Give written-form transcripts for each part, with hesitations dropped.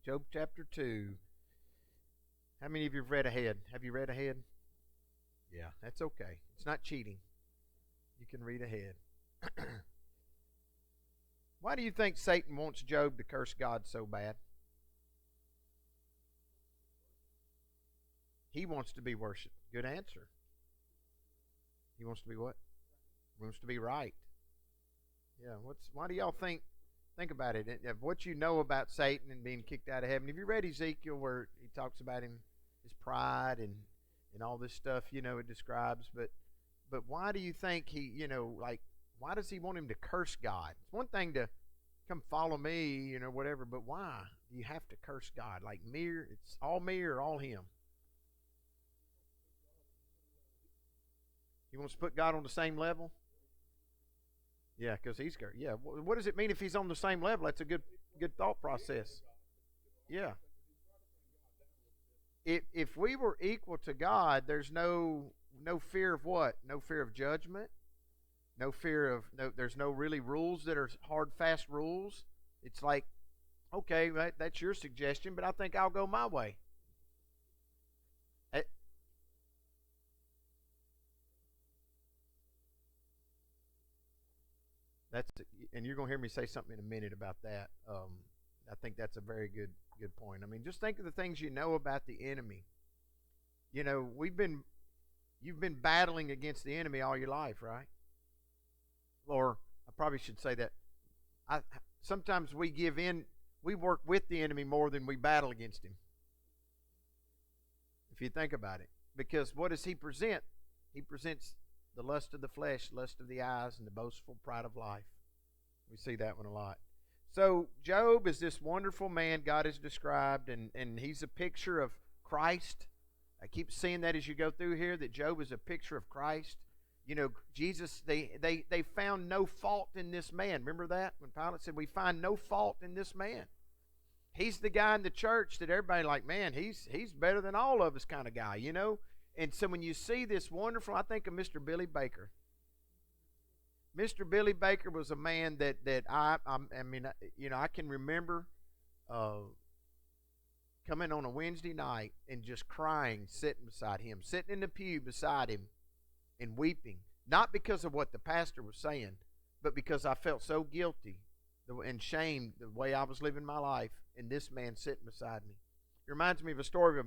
Job chapter 2. How many of you have read ahead? Have you read ahead? Yeah, that's okay. It's not cheating. You can read ahead. Why do you think Satan wants Job to curse God so bad? He wants to be worshipped. Good answer. He wants to be what? He wants to be right. Yeah. Why do y'all think about it? Of what you know about Satan and being kicked out of heaven. Have you read Ezekiel where he talks about his pride and all this stuff, it describes, but why do you think why does he want him to curse God? It's one thing to come follow me, whatever, but why do you have to curse God? Like it's all me or all him? He wants to put God on the same level? Yeah, because he's scared. Yeah, what does it mean if he's on the same level? That's a good thought process. Yeah. If we were equal to God, there's no fear of what? No fear of judgment. No fear of there's no really rules that are hard, fast rules. It's like, okay, that's your suggestion, but I think I'll go my way. That's and you're going to hear me say something in a minute about that. I think that's a very good point. I mean, just think of the things you know about the enemy. You've been battling against the enemy all your life, right? Or I probably should say that sometimes we give in, we work with the enemy more than we battle against him. If you think about it. Because what does he present? He presents the lust of the flesh, lust of the eyes, and the boastful pride of life. We see that one a lot. So Job is this wonderful man God has described, and he's a picture of Christ. I keep seeing that as you go through here, that Job is a picture of Christ. Jesus, they found no fault in this man. Remember that? When Pilate said, we find no fault in this man. He's the guy in the church that everybody like, man, he's better than all of us kind of guy, And so when you see this wonderful, I think of Mr. Billy Baker. Mr. Billy Baker was a man that I can remember coming on a Wednesday night and just crying, sitting beside him, sitting in the pew beside him and weeping. Not because of what the pastor was saying, but because I felt so guilty and shamed the way I was living my life, and this man sitting beside me. It reminds me of a story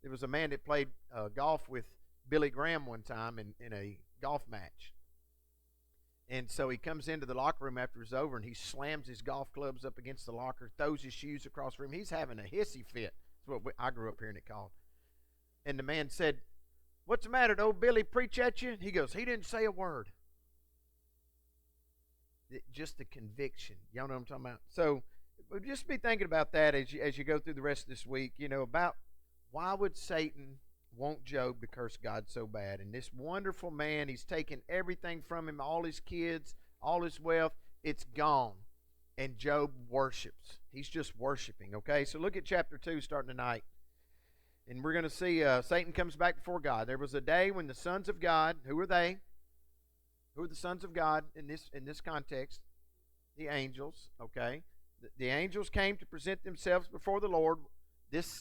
there was a man that played golf with Billy Graham one time in a golf match. And so he comes into the locker room after it's over, and he slams his golf clubs up against the locker, throws his shoes across the room. He's having a hissy fit. That's what I grew up hearing it called. And the man said, "What's the matter? Did old Billy preach at you?" He goes, "He didn't say a word." Just the conviction. Y'all know what I'm talking about? So just be thinking about that as you go through the rest of this week, about why would Satan want Job to curse God so bad? And this wonderful man, he's taken everything from him, all his kids, all his wealth, it's gone. And Job worships. He's just worshiping, okay? So look at chapter 2 starting tonight. And we're going to see Satan comes back before God. There was a day when the sons of God, who are they? Who are the sons of God in this context? The angels, okay? The angels came to present themselves before the Lord.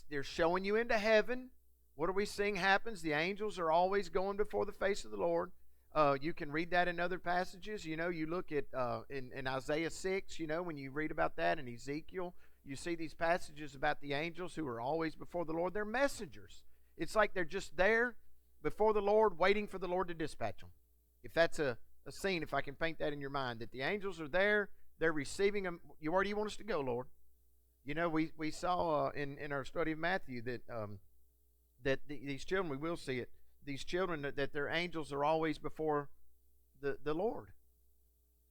They're showing you into heaven. What are we seeing happens? The angels are always going before the face of the Lord. You can read that in other passages. You look at in Isaiah 6, when you read about that, in Ezekiel, you see these passages about the angels who are always before the Lord. They're messengers. It's like they're just there before the Lord, waiting for the Lord to dispatch them. If that's a scene, if I can paint that in your mind, that the angels are there, they're receiving them. Where do you want us to go, Lord? We saw in our study of Matthew that these children, we will see it, these children, that their angels are always before the Lord.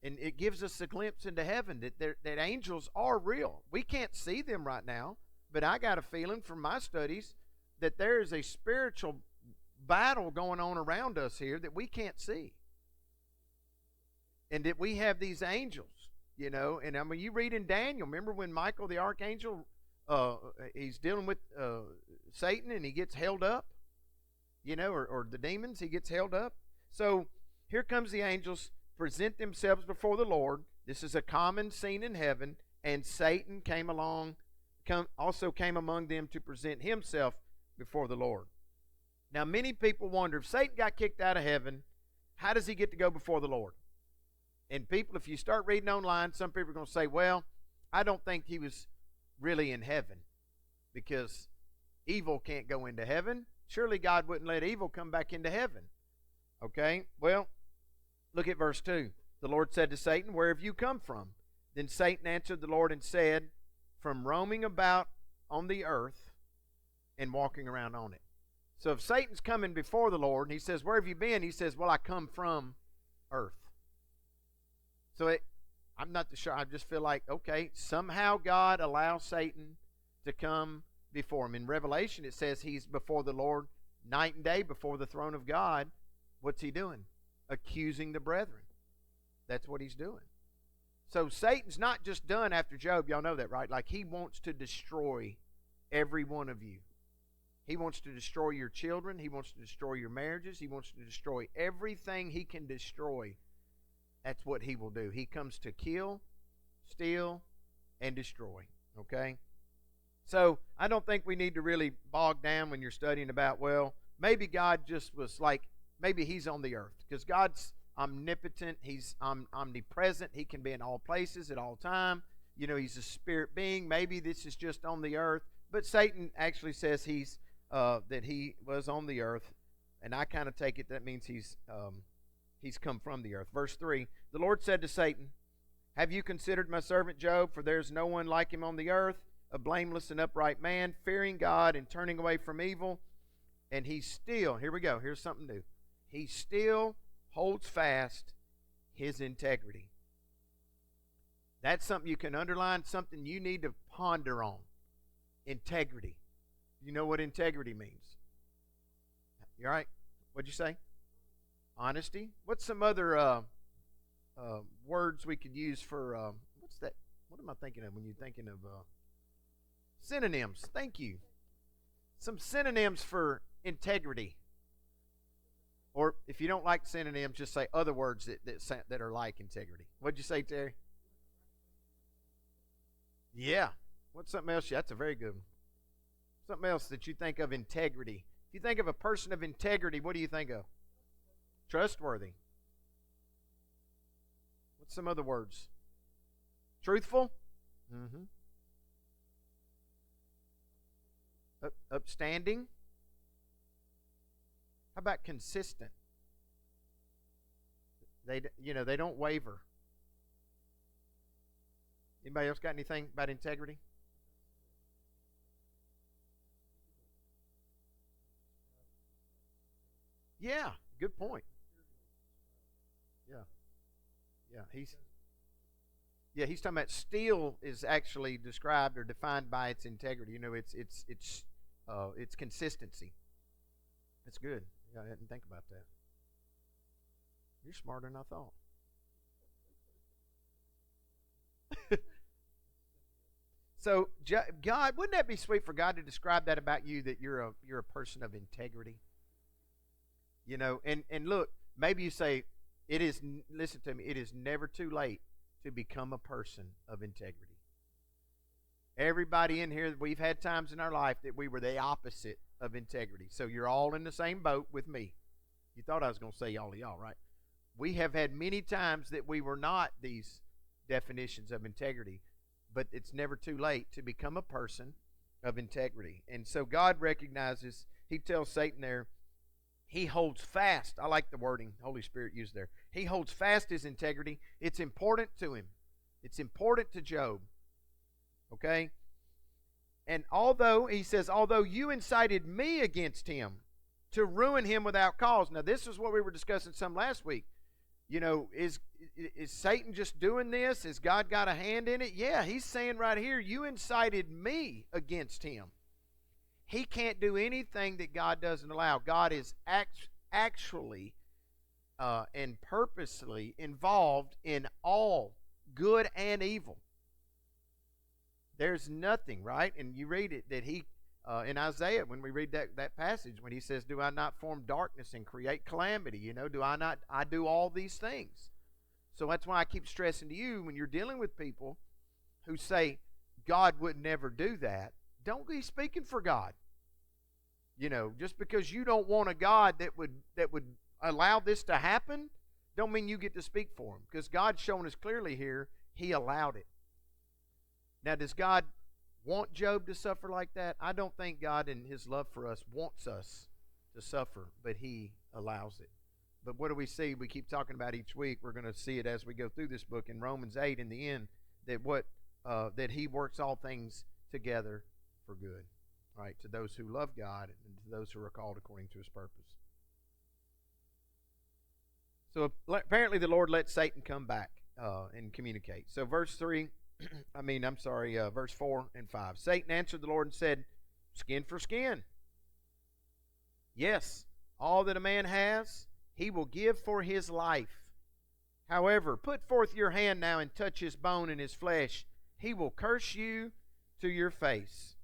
And it gives us a glimpse into heaven that angels are real. We can't see them right now, but I got a feeling from my studies that there is a spiritual battle going on around us here that we can't see. And that we have these angels, and I mean, you read in Daniel, remember when Michael the archangel, he's dealing with Satan and he gets held up, or the demons, he gets held up. So here comes the angels, present themselves before the Lord. This is a common scene in heaven, and Satan came along also came among them to present himself before the Lord. Now, many people wonder, if Satan got kicked out of heaven, how does he get to go before the Lord? And people, if you start reading online, some people are going to say, well, I don't think he was really in heaven because evil can't go into heaven. Surely God wouldn't let evil come back into heaven. Okay? Well, look at verse 2. The Lord said to Satan, where have you come from? Then Satan answered the Lord and said, from roaming about on the earth and walking around on it. So if Satan's coming before the Lord and he says, where have you been? He says, well, I come from earth. So I'm not sure. I just feel like, okay, somehow God allows Satan to come before him. In Revelation, it says he's before the Lord night and day before the throne of God. What's he doing? Accusing the brethren. That's what he's doing. So Satan's not just done after Job. Y'all know that, right? Like, he wants to destroy every one of you. He wants to destroy your children. He wants to destroy your marriages. He wants to destroy everything he can destroy. That's what he will do. He comes to kill, steal, and destroy. Okay? So I don't think we need to really bog down when you're studying about, well, maybe God just was like, maybe he's on the earth. Because God's omnipotent. He's omnipresent. He can be in all places at all time. You know, he's a spirit being. Maybe this is just on the earth. But Satan actually says that he was on the earth. And I kind of take it that means he's come from the earth. Verse 3, the Lord said to Satan, have you considered my servant Job? For there is no one like him on the earth, a blameless and upright man, fearing God and turning away from evil. And he still, here we go, here's something new. He still holds fast his integrity. That's something you can underline, something you need to ponder on. Integrity. You know what integrity means? You all right? What'd you say? Honesty. What's some other words we could use for, what's that? What am I thinking of when you're thinking of synonyms? Thank you. Some synonyms for integrity. Or if you don't like synonyms, just say other words that are like integrity. What'd you say, Terry? Yeah. What's something else? That's a very good one. Something else that you think of integrity. If you think of a person of integrity, what do you think of? Trustworthy. What's some other words? Truthful? Mm-hmm. Upstanding? How about consistent? They don't waver. Anybody else got anything about integrity? Yeah, good point. Yeah, he's talking about steel is actually described or defined by its integrity. You know, its consistency. That's good. Yeah, I didn't think about that. You're smarter than I thought. So, God, wouldn't that be sweet for God to describe that about you, that you're a person of integrity? You know, and look, maybe you say, listen to me, it is never too late to become a person of integrity. Everybody in here, we've had times in our life that we were the opposite of integrity. So you're all in the same boat with me. You thought I was going to say all of y'all, right? We have had many times that we were not these definitions of integrity, but it's never too late to become a person of integrity. And so God recognizes, he tells Satan there, he holds fast. I like the wording Holy Spirit used there. He holds fast his integrity. It's important to him. It's important to Job. Okay? And although you incited me against him to ruin him without cause. Now, this is what we were discussing some last week. You know, is Satan just doing this? Has God got a hand in it? Yeah, he's saying right here, you incited me against him. He can't do anything that God doesn't allow. God is actually and purposely involved in all good and evil. There's nothing, right? And you read it that he, in Isaiah, when we read that passage, when he says, do I not form darkness and create calamity? You know, I do all these things. So that's why I keep stressing to you, when you're dealing with people who say, God would never do that, don't be speaking for God. Just because you don't want a God that would allow this to happen, don't mean you get to speak for him. Because God's showing us clearly here, he allowed it. Now, does God want Job to suffer like that? I don't think God in his love for us wants us to suffer, but he allows it. But what do we see? We keep talking about each week. We're going to see it as we go through this book in Romans 8 in the end, that he works all things together for good, right? To those who love God and to those who are called according to his purpose. So apparently the Lord let Satan come back and communicate. So verse 4 and 5. Satan answered the Lord and said, skin for skin. Yes, all that a man has, he will give for his life. However, put forth your hand now and touch his bone and his flesh. He will curse you to your face.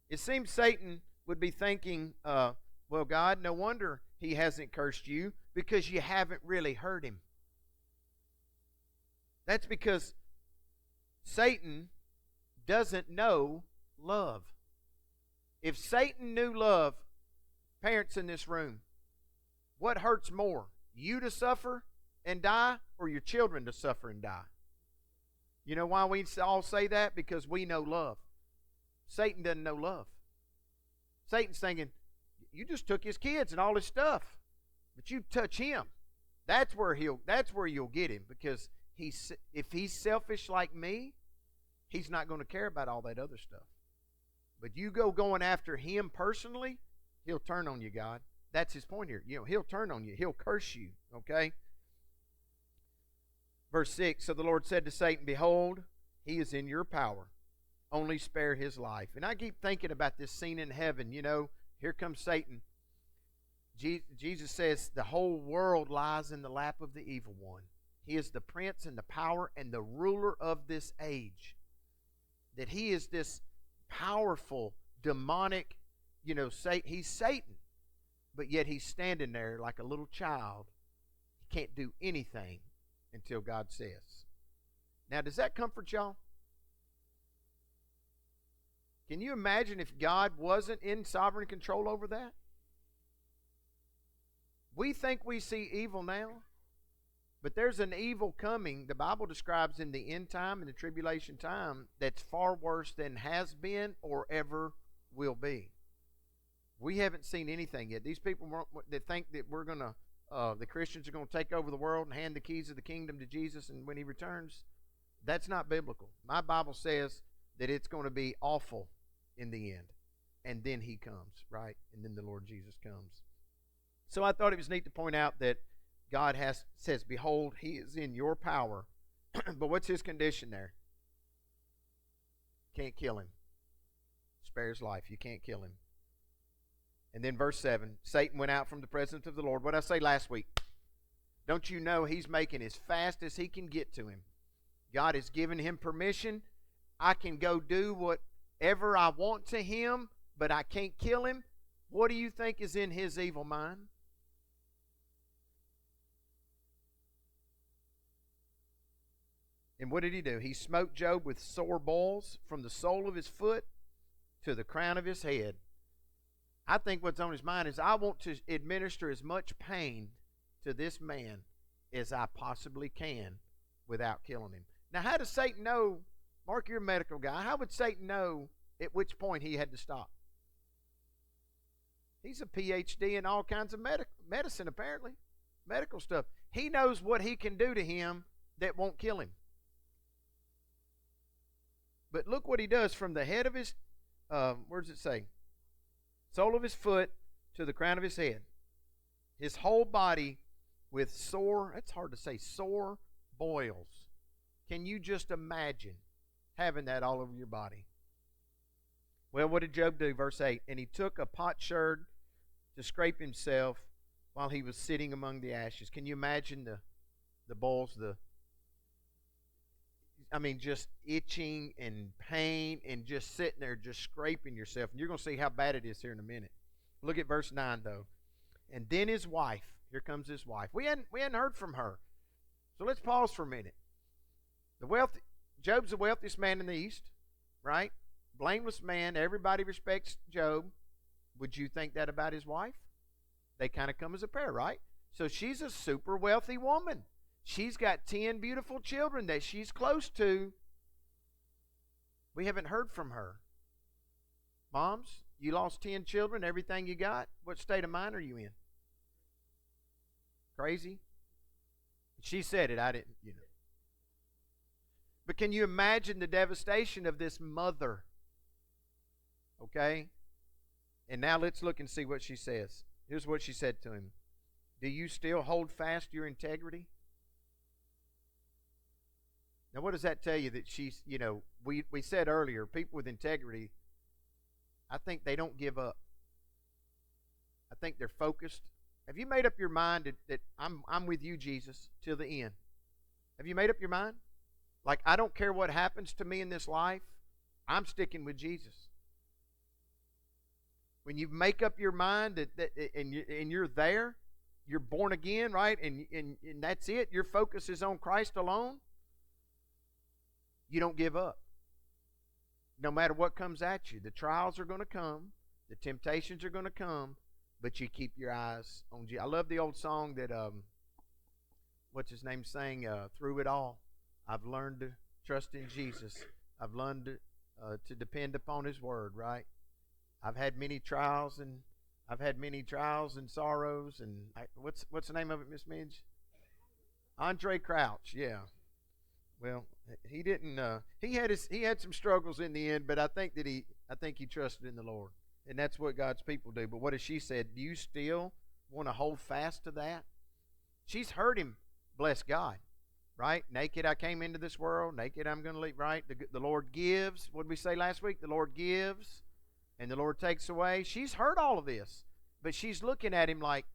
It seems Satan would be thinking, well, God, no wonder he hasn't cursed you, because you haven't really hurt him. That's because Satan doesn't know love. If Satan knew love, parents in this room, what hurts more? You to suffer and die, or your children to suffer and die? You know why we all say that? Because we know love. Satan doesn't know love. Satan's thinking, you just took his kids and all his stuff, but you touch him. That's where you'll get him, because if he's selfish like me, he's not going to care about all that other stuff. But you going after him personally, he'll turn on you, God. That's his point here. He'll turn on you. He'll curse you, okay? Verse 6, so the Lord said to Satan, behold, he is in your power. Only spare his life. And I keep thinking about this scene in heaven. Here comes Satan. Jesus says the whole world lies in the lap of the evil one. He is the prince and the power and the ruler of this age. That he is this powerful, demonic, he's Satan. But yet he's standing there like a little child. He can't do anything until God says. Now, does that comfort y'all? Can you imagine if God wasn't in sovereign control over that? We think we see evil now, but there's an evil coming, the Bible describes in the end time and the tribulation time, that's far worse than has been or ever will be. We haven't seen anything yet. These people that think that the Christians are going to take over the world and hand the keys of the kingdom to Jesus, and when he returns, that's not biblical. My Bible says that it's going to be awful in the end. And then he comes, right? And then the Lord Jesus comes. So I thought it was neat to point out that God says, behold, he is in your power. But what's his condition there? Can't kill him. Spare his life. You can't kill him. And then verse 7, Satan went out from the presence of the Lord. What did I say last week? Don't you know he's making as fast as he can get to him? God has given him permission. I can go do whatever I want to him, but I can't kill him. What do you think is in his evil mind? And what did he do? He smote Job with sore boils from the sole of his foot to the crown of his head. I think what's on his mind is, I want to administer as much pain to this man as I possibly can without killing him. Now, how does Satan know? Mark, you're a medical guy. How would Satan know at which point he had to stop? He's a PhD in all kinds of medicine, apparently. Medical stuff. He knows what he can do to him that won't kill him. But look what he does from the head of his, where does it say? Sole of his foot to the crown of his head. His whole body with sore, that's hard to say, sore boils. Can you just imagine having that all over your body? Well, what did Job do? Verse 8, and he took a potsherd to scrape himself while he was sitting among the ashes. Can you imagine the boils, just itching and pain and just sitting there just scraping yourself. And you're going to see how bad it is here in a minute. Look at verse 9, though. And then his wife, here comes his wife. We hadn't heard from her. So let's pause for a minute. Job's the wealthiest man in the East. right? Blameless man. Everybody respects Job. Would you think that about his wife? They kind of come as a pair, right? So she's a super wealthy woman. She's got 10 beautiful children that she's close to. We haven't heard from her. Moms, you lost 10 children, everything you got. What state of mind are you in? Crazy? She said it, I didn't, But can you imagine the devastation of this mother? Okay? And now let's look and see what she says. Here's what she said to him. Do you still hold fast your integrity? Now, what does that tell you? That she's, we said earlier, people with integrity, I think they don't give up. I think they're focused. Have you made up your mind that I'm with you, Jesus, till the end? Have you made up your mind? Like, I don't care what happens to me in this life, I'm sticking with Jesus. When you make up your mind and you're there, you're born again, right? And that's it. Your focus is on Christ alone. You don't give up. No matter what comes at you, the trials are going to come, the temptations are going to come, but you keep your eyes on Jesus. I love the old song that what's his name sang, through it all. I've learned to trust in Jesus. I've learned to depend upon His Word, right? I've had many trials and sorrows. And what's the name of it, Miss Midge? Andre Crouch, yeah. Well, he didn't. He had some struggles in the end, but I think he trusted in the Lord, and that's what God's people do. But what has she said? Do you still want to hold fast to that? She's heard him bless God, right? Naked I came into this world, naked I'm going to leave. Right? The Lord gives. What did we say last week? The Lord gives, and the Lord takes away. She's heard all of this, but she's looking at him like,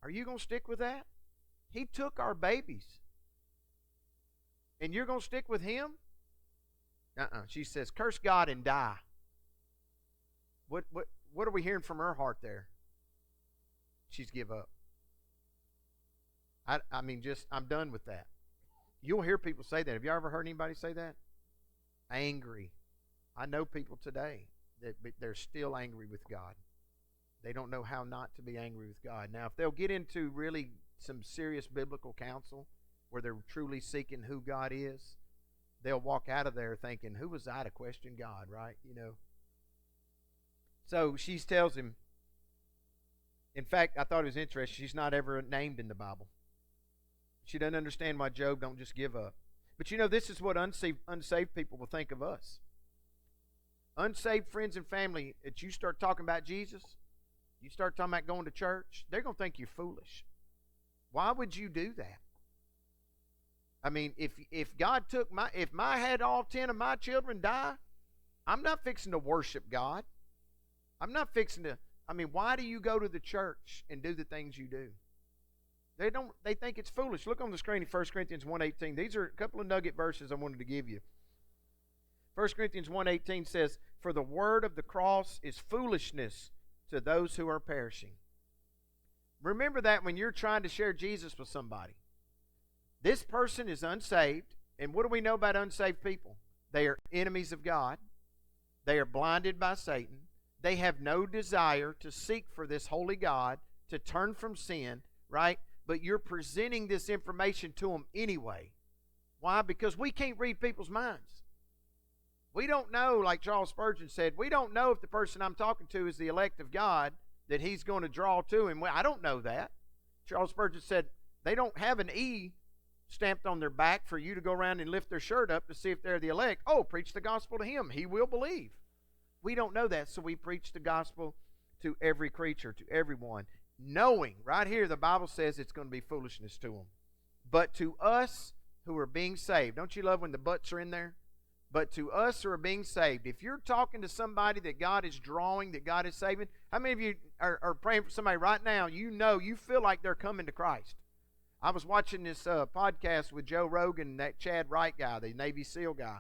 "Are you going to stick with that? He took our babies." And you're going to stick with him? She says, curse God and die. What are we hearing from her heart there? She's give up. I'm done with that. You'll hear people say that. Have you ever heard anybody say that? Angry. I know people today that they're still angry with God. They don't know how not to be angry with God. Now, if they'll get into really some serious biblical counsel, where they're truly seeking who God is, they'll walk out of there thinking, who was I to question God, right? So she tells him, in fact, I thought it was interesting, she's not ever named in the Bible. She doesn't understand why Job don't just give up. But this is what unsaved people will think of us. Unsaved friends and family, that you start talking about Jesus, you start talking about going to church, they're going to think you're foolish. Why would you do that? I mean, if God took if I had all 10 of my children die, I'm not fixing to worship God. I'm not fixing to, why do you go to the church and do the things you do? They think it's foolish. Look on the screen at 1 Corinthians 1:18. These are a couple of nugget verses I wanted to give you. 1 Corinthians 1:18 says, for the word of the cross is foolishness to those who are perishing. Remember that when you're trying to share Jesus with somebody. This person is unsaved, and what do we know about unsaved people? They are enemies of God. They are blinded by Satan. They have no desire to seek for this holy God, to turn from sin, right? But you're presenting this information to them anyway. Why? Because we can't read people's minds. We don't know, like Charles Spurgeon said, we don't know if the person I'm talking to is the elect of God that He's going to draw to him. Well, I don't know that. Charles Spurgeon said, they don't have an E stamped on their back for you to go around and lift their shirt up to see if they're the elect. Oh, preach the gospel to him. He will believe. We don't know that, so we preach the gospel to every creature, to everyone, knowing, right here, the Bible says it's going to be foolishness to them. But to us who are being saved, don't you love when the buts are in there? But to us who are being saved, if you're talking to somebody that God is drawing, that God is saving, how many of you are praying for somebody right now, you feel like they're coming to Christ? I was watching this podcast with Joe Rogan, that Chad Wright guy, the Navy SEAL guy.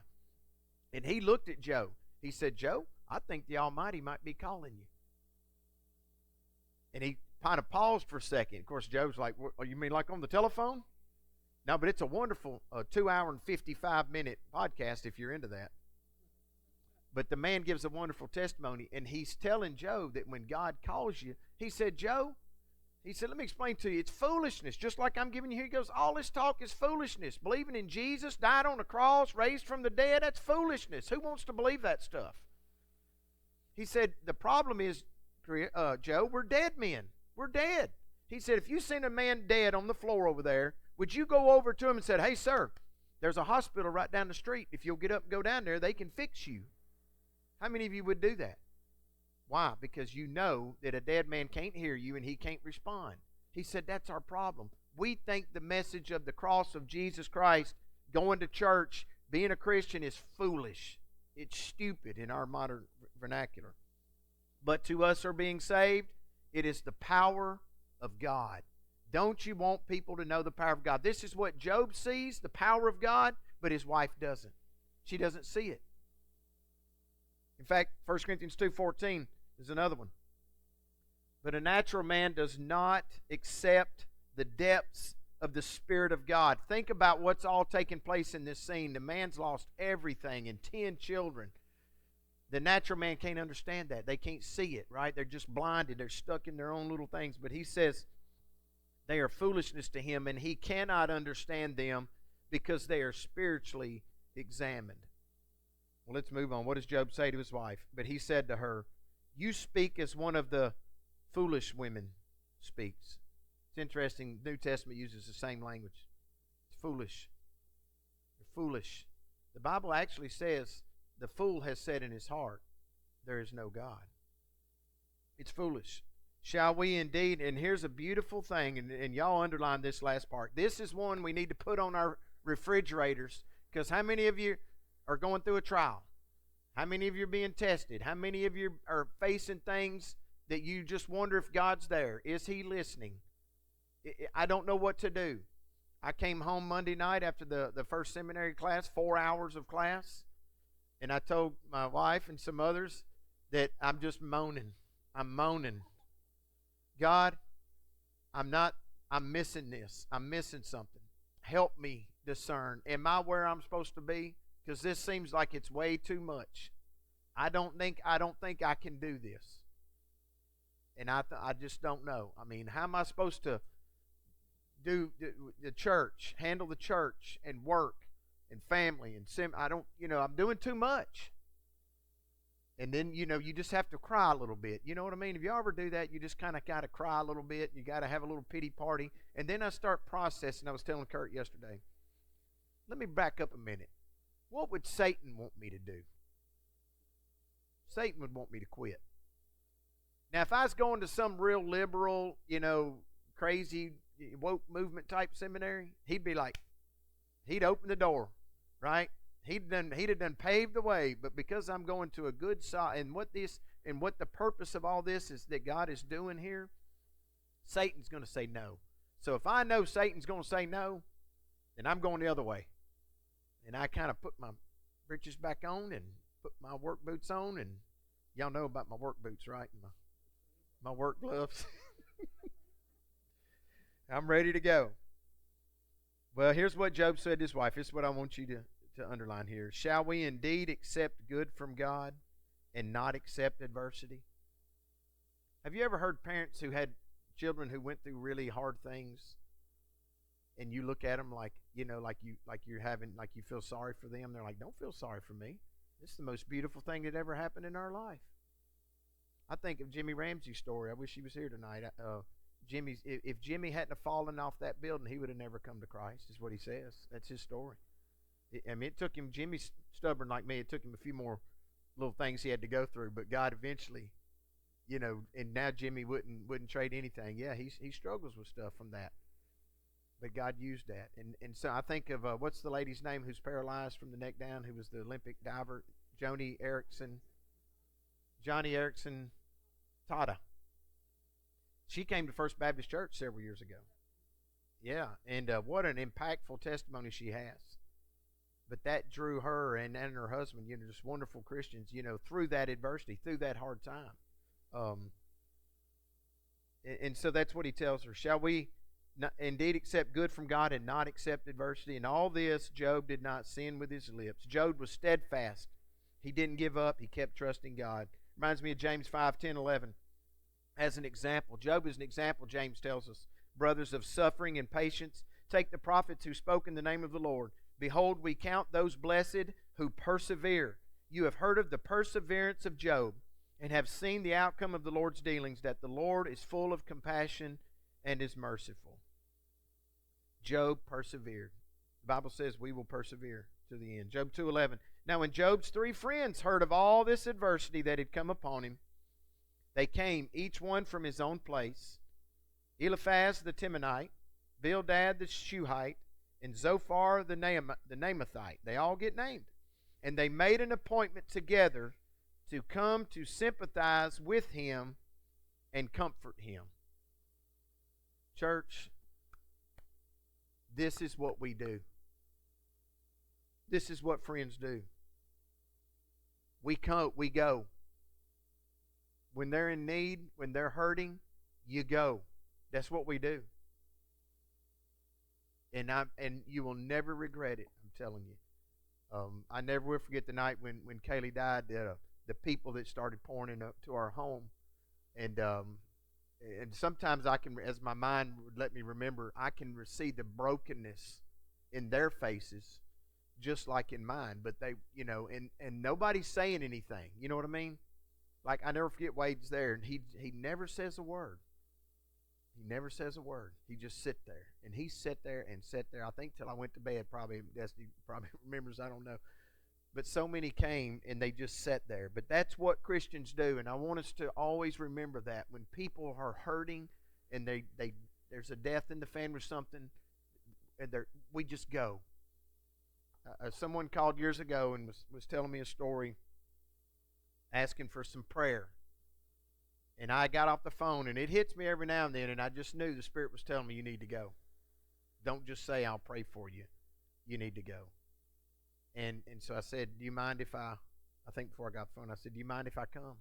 And he looked at Joe. He said, Joe, I think the Almighty might be calling you. And he kind of paused for a second. Of course, Joe's like, you mean like on the telephone? No, but it's a wonderful 2 hour and 55-minute podcast if you're into that. But the man gives a wonderful testimony, and he's telling Job that when God calls you, he said, Joe, he said, let me explain to you, it's foolishness. Just like I'm giving you here, he goes, all this talk is foolishness. Believing in Jesus, died on the cross, raised from the dead, that's foolishness. Who wants to believe that stuff? He said, the problem is, Joe, we're dead men. We're dead. He said, if you seen a man dead on the floor over there, would you go over to him and say, hey, sir, there's a hospital right down the street. If you'll get up and go down there, they can fix you. How many of you would do that? Why? Because you know that a dead man can't hear you and he can't respond. He said that's our problem. We think the message of the cross of Jesus Christ, going to church, being a Christian is foolish. It's stupid in our modern vernacular. But to us who are being saved, it is the power of God. Don't you want people to know the power of God? This is what Job sees, the power of God, but his wife doesn't. She doesn't see it. In fact, 1 Corinthians 2:14 is another one. But a natural man does not accept the depths of the Spirit of God. Think about what's all taking place in this scene. The man's lost everything and 10 children. The natural man can't understand that. They can't see it, right? They're just blinded. They're stuck in their own little things. But he says they are foolishness to him, and he cannot understand them because they are spiritually examined. Well, let's move on. What does Job say to his wife? But he said to her, you speak as one of the foolish women speaks. It's interesting. The New Testament uses the same language. It's foolish. You're foolish. The Bible actually says the fool has said in his heart, there is no God. It's foolish. Shall we indeed? And here's a beautiful thing, and y'all underline this last part. This is one we need to put on our refrigerators, because how many of you are going through a trial? How many of you are being tested? How many of you are facing things that you just wonder if God's there? Is He listening? I don't know what to do. I came home Monday night after the first seminary class, 4 hours of class, and I told my wife and some others that I'm just moaning. I'm moaning. God, I'm missing this. I'm missing something. Help me discern. Am I where I'm supposed to be? Because this seems like it's way too much. I don't think I can do this. And I just don't know. I mean, how am I supposed to do the church, handle the church and work and family and I'm doing too much. And then, you just have to cry a little bit. You know what I mean? If you ever do that, you just kind of got to cry a little bit. You got to have a little pity party. And then I start processing. I was telling Kurt yesterday, let me back up a minute. What would Satan want me to do? Satan would want me to quit. Now, if I was going to some real liberal, crazy, woke movement type seminary, he'd be like, he'd open the door, right? He'd have done paved the way, but because I'm going to a good side, and what the purpose of all this is that God is doing here, Satan's going to say no. So if I know Satan's going to say no, then I'm going the other way. And I kind of put my breeches back on and put my work boots on, and y'all know about my work boots, right? And my work gloves. I'm ready to go. Well, here's what Job said to his wife. This is what I want you to underline here. Shall we indeed accept good from God and not accept adversity? Have you ever heard parents who had children who went through really hard things, and you look at them like you feel sorry for them? They're like, don't feel sorry for me. This is the most beautiful thing that ever happened in our life. I think of Jimmy Ramsey's story. I wish he was here tonight. If Jimmy hadn't have fallen off that building, he would have never come to Christ, is what he says. That's his story. It took him, Jimmy's stubborn like me, it took him a few more little things he had to go through, but God eventually, and now Jimmy wouldn't trade anything. Yeah, he struggles with stuff from that. But God used that. And so I think of, what's the lady's name who's paralyzed from the neck down, who was the Olympic diver, Johnny Erickson Tada. She came to First Baptist Church several years ago. Yeah, and what an impactful testimony she has. But that drew her and her husband, just wonderful Christians, through that adversity, through that hard time. And so that's what he tells her. Shall we indeed accept good from God and not accept adversity? In all this, Job did not sin with his lips. Job was steadfast. He didn't give up. He kept trusting God. Reminds me of James 5:10-11. As an example, Job is an example, James tells us. Brothers, of suffering and patience, take the prophets who spoke in the name of the Lord. Behold, we count those blessed who persevere. You have heard of the perseverance of Job and have seen the outcome of the Lord's dealings, that the Lord is full of compassion and is merciful. Job persevered. The Bible says we will persevere to the end. Job 2:11. Now when Job's 3 friends heard of all this adversity that had come upon him, they came, each one from his own place. Eliphaz the Temanite, Bildad the Shuhite, and Zophar the Naamathite. They all get named. And they made an appointment together to come to sympathize with him and comfort him. Church, this is what we do. This is what friends do. We go. When they're in need, when they're hurting, you go. That's what we do. And you will never regret it, I'm telling you. I never will forget the night when Kaylee died, the people that started pouring into our home. And sometimes I can, as my mind would let me remember, I can see the brokenness in their faces just like in mine. But they, and nobody's saying anything. You know what I mean? Like, I never forget Wade's there, and he never says a word. He never says a word. He just sit there. And he sat there and sat there, I think, till I went to bed. Probably, Destiny probably remembers, I don't know. But so many came, and they just sat there. But that's what Christians do, and I want us to always remember that. When people are hurting, and there's a death in the family or something, and we just go. Someone called years ago and was telling me a story, asking for some prayer. And I got off the phone, and it hits me every now and then, and I just knew the Spirit was telling me, you need to go. Don't just say, I'll pray for you. You need to go. And so I said, do you mind if I think before I got the phone, I said, do you mind if I come?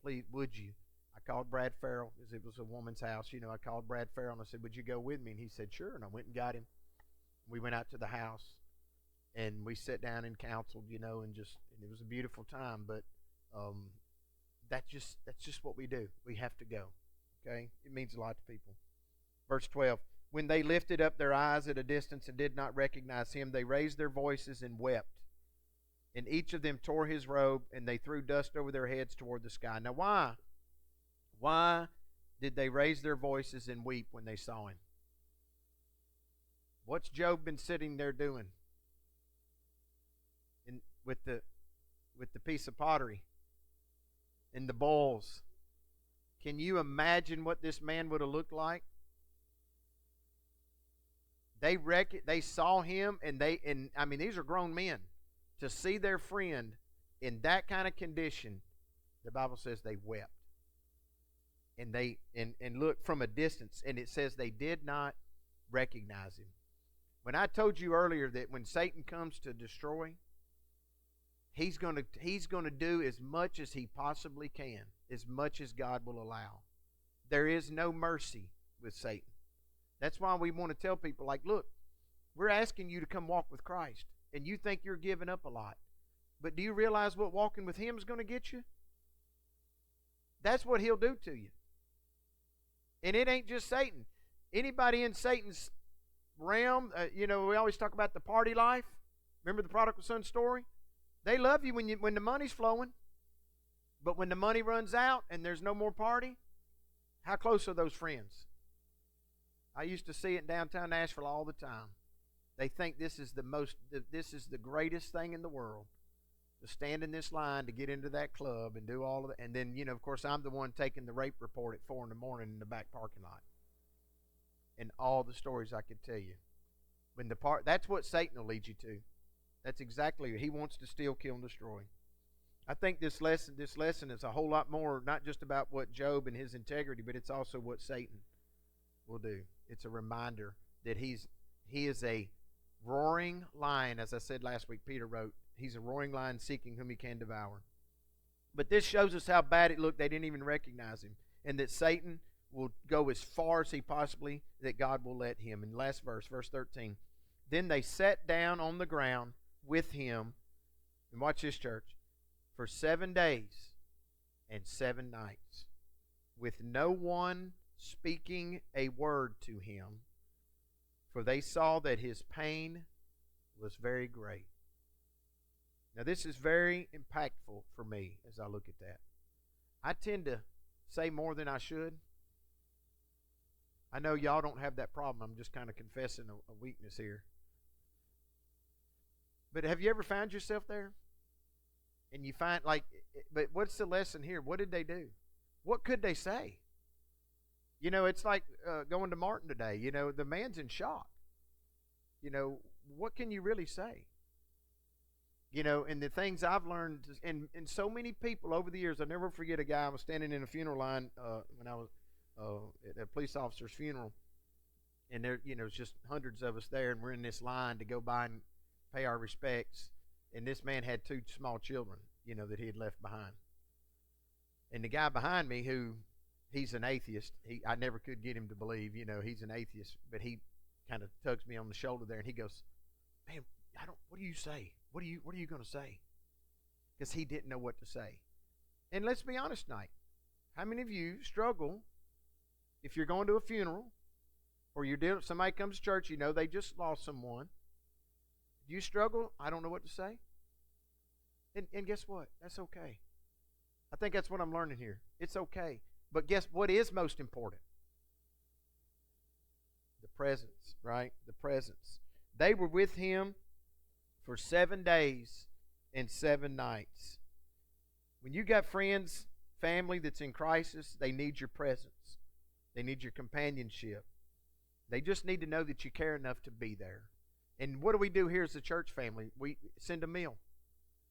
Please, would you? I called Brad Farrell, because it was a woman's house. I called Brad Farrell, and I said, would you go with me? And he said, sure. And I went and got him. We went out to the house, and we sat down and counseled, and it was a beautiful time. But that's just what we do. We have to go. Okay? It means a lot to people. Verse 12. When they lifted up their eyes at a distance and did not recognize him, they raised their voices and wept. And each of them tore his robe, and they threw dust over their heads toward the sky. Now why? Why did they raise their voices and weep when they saw him? What's Job been sitting there doing? With the piece of pottery and the bowls. Can you imagine what this man would have looked like? They saw him, and these are grown men. To see their friend in that kind of condition, the Bible says they wept. And and looked from a distance, and it says they did not recognize him. When I told you earlier that when Satan comes to destroy, he's going to do as much as he possibly can, as much as God will allow. There is no mercy with Satan. That's why we want to tell people, like, look, we're asking you to come walk with Christ, and you think you're giving up a lot. But do you realize what walking with him is going to get you? That's what he'll do to you. And it ain't just Satan. Anybody in Satan's realm, we always talk about the party life. Remember the prodigal son story? They love you when the money's flowing. But when the money runs out and there's no more party, how close are those friends? I used to see it in downtown Nashville all the time. They think this is the greatest thing in the world, to stand in this line to get into that club and do all of that. And then, of course, I'm the one taking the rape report at 4 a.m. in the back parking lot. And all the stories I could tell you. That's what Satan will lead you to. That's exactly what he wants: to steal, kill, and destroy. I think this lesson is a whole lot more, not just about what Job and his integrity, but it's also what Satan will do. It's a reminder that he is a roaring lion. As I said last week, Peter wrote, he's a roaring lion seeking whom he can devour. But this shows us how bad it looked. They didn't even recognize him. And that Satan will go as far as he possibly, that God will let him. In last verse 13. Then they sat down on the ground with him. And watch this, church. for 7 days and 7 nights, with no one speaking a word to him, for they saw that his pain was very great. Now, this is very impactful for me as I look at that. I tend to say more than I should. I know y'all don't have that problem. I'm just kind of confessing a weakness here. But have you ever found yourself there? And you find, like, but what's the lesson here? What did they do? What could they say? You know, it's like going to Martin today. You know, the man's in shock. You know, what can you really say? You know, and the things I've learned, and so many people over the years, I'll never forget a guy. I was standing in a funeral line when I was at a police officer's funeral, and there, you know, it's just hundreds of us there, and we're in this line to go by and pay our respects. And this man had 2 small children, you know, that he had left behind. And the guy behind me, who he's an atheist, I never could get him to believe, you know, he's an atheist, but he kind of tugs me on the shoulder there, and he goes, "Man, what do you say? What are you going to say?" Because he didn't know what to say. And let's be honest tonight. How many of you struggle if you're going to a funeral or you're dealing, somebody comes to church, you know, they just lost someone. Do you struggle? I don't know what to say. And guess what? That's okay. I think that's what I'm learning here. It's okay. But guess what is most important? The presence, right? The presence. They were with him for 7 days and 7 nights. When you got friends, family that's in crisis, they need your presence. They need your companionship. They just need to know that you care enough to be there. And what do we do here as a church family? We send a meal.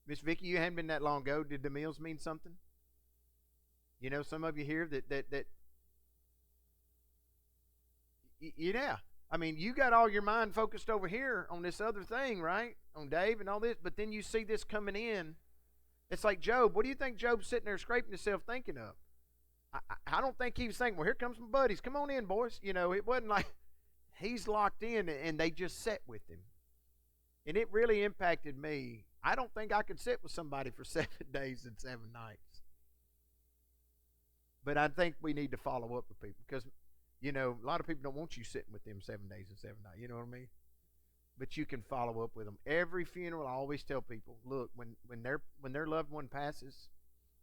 Miss Vicki, you hadn't been that long ago. Did the meals mean something? You know, some of you here that yeah. I mean, you got all your mind focused over here on this other thing, right? On Dave and all this. But then you see this coming in. It's like Job. What do you think Job's sitting there scraping himself thinking of? I don't think he was thinking, well, here comes my buddies. Come on in, boys. You know, it wasn't like he's locked in, and they just sat with him. And it really impacted me. I don't think I could sit with somebody for 7 days and 7 nights. But I think we need to follow up with people because, you know, a lot of people don't want you sitting with them 7 days and 7 nights. You know what I mean? But you can follow up with them. Every funeral, I always tell people, look, when their loved one passes,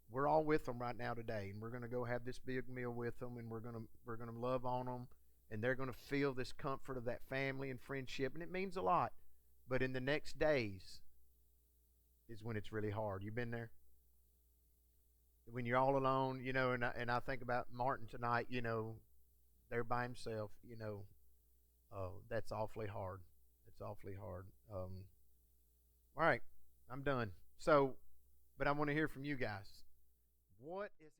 we're all with them right now today, and we're going to go have this big meal with them, and we're going to love on them, and they're going to feel this comfort of that family and friendship, and it means a lot. But in the next days is when it's really hard. You been there? When you're all alone, you know, and I think about Martin tonight, you know, there by himself, you know, that's awfully hard. It's awfully hard. All right, I'm done. So, but I want to hear from you guys. What is